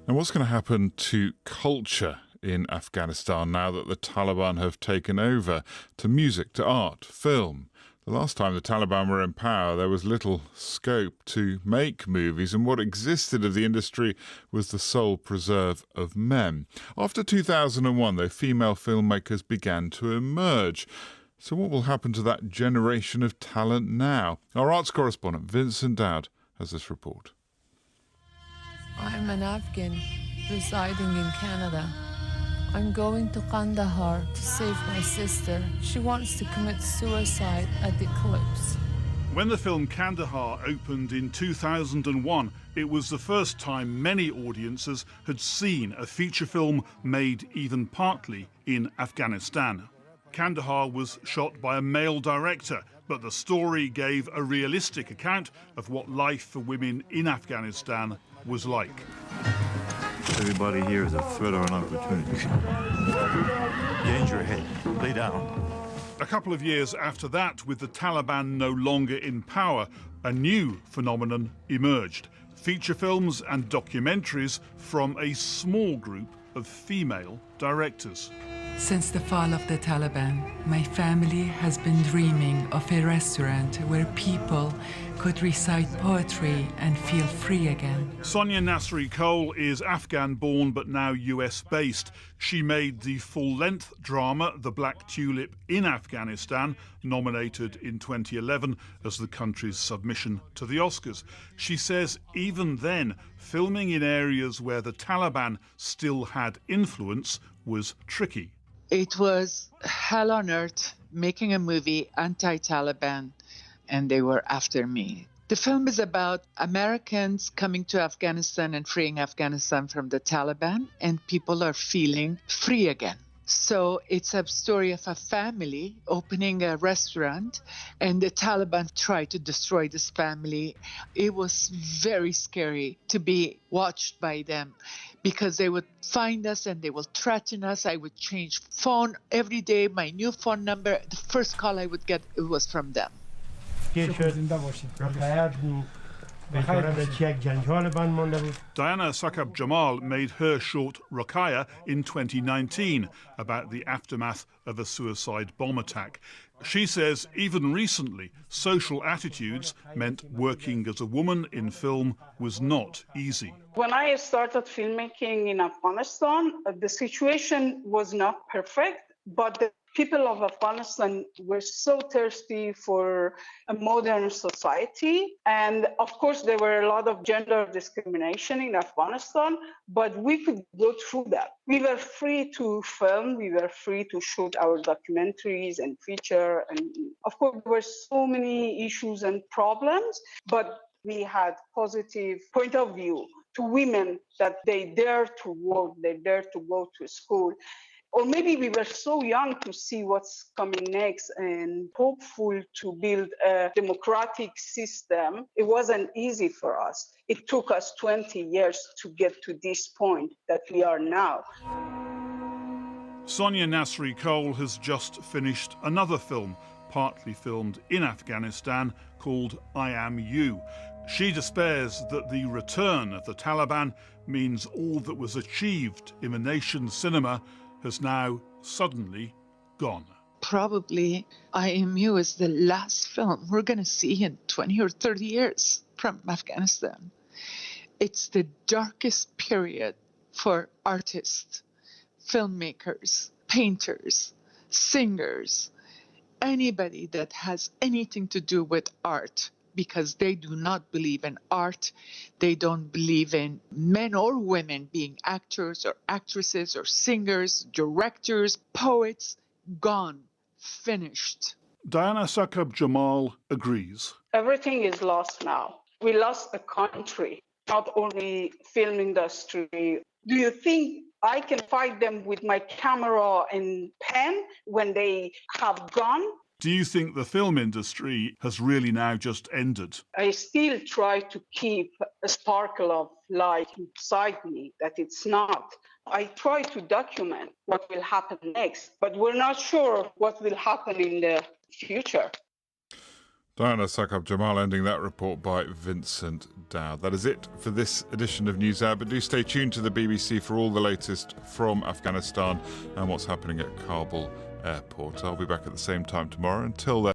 Now, what's going to happen to culture in Afghanistan now that the Taliban have taken over? To music, to art, film. The last time the Taliban were in power, there was little scope to make movies, and what existed of the industry was the sole preserve of men. After 2001, though, female filmmakers began to emerge. So what will happen to that generation of talent now? Our arts correspondent, Vincent Dowd, has this report. I'm an Afghan residing in Canada. I'm going to Kandahar to save my sister. She wants to commit suicide at the eclipse. When the film Kandahar opened in 2001, it was the first time many audiences had seen a feature film made even partly in Afghanistan. Kandahar was shot by a male director, but the story gave a realistic account of what life for women in Afghanistan was like. Everybody here is a threat or an opportunity. Gain your head. Lay down. A couple of years after that, with the Taliban no longer in power, a new phenomenon emerged. Feature films and documentaries from a small group of female directors. Since the fall of the Taliban, my family has been dreaming of a restaurant where people could recite poetry and feel free again. Sonia Nassery Cole is Afghan-born but now US-based. She made the full-length drama The Black Tulip in Afghanistan, nominated in 2011 as the country's submission to the Oscars. She says even then, filming in areas where the Taliban still had influence was tricky. It was hell on earth making a movie anti-Taliban, and they were after me. The film is about Americans coming to Afghanistan and freeing Afghanistan from the Taliban, and people are feeling free again. So it's a story of a family opening a restaurant, and the Taliban tried to destroy this family. It was very scary to be watched by them because they would find us and they will threaten us. I would change phone every day, my new phone number. The first call I would get, it was from them. Diana Sakab Jamal made her short Rokhaya in 2019 about the aftermath of a suicide bomb attack. She says even recently, social attitudes meant working as a woman in film was not easy. When I started filmmaking in Afghanistan, the situation was not perfect, but the people of Afghanistan were so thirsty for a modern society. And of course, there were a lot of gender discrimination in Afghanistan, but we could go through that. We were free to film, we were free to shoot our documentaries and feature. And of course, there were so many issues and problems, but we had positive point of view to women that they dare to work, they dare to go to school. Or maybe we were so young to see what's coming next and hopeful to build a democratic system. It wasn't easy for us. It took us 20 years to get to this point that we are now. Sonia Nassery Cole has just finished another film, partly filmed in Afghanistan, called I Am You. She despairs that the return of the Taliban means all that was achieved in the nation's cinema has now suddenly gone. Probably I Am You is the last film we're going to see in 20 or 30 years from Afghanistan. It's the darkest period for artists, filmmakers, painters, singers, anybody that has anything to do with art, because they do not believe in art. They don't believe in men or women being actors or actresses or singers, directors, poets. Gone. Finished. Diana Sakab Jamal agrees. Everything is lost now. We lost a country, not only film industry. Do you think I can fight them with my camera and pen when they have gone? Do you think the film industry has really now just ended? I still try to keep a sparkle of light inside me that it's not. I try to document what will happen next, but we're not sure what will happen in the future. Diana Sakab Jamal ending that report by Vincent Dowd. That is it for this edition of Newshour, but do stay tuned to the BBC for all the latest from Afghanistan and what's happening at Kabul airport. I'll be back at the same time tomorrow. Until then,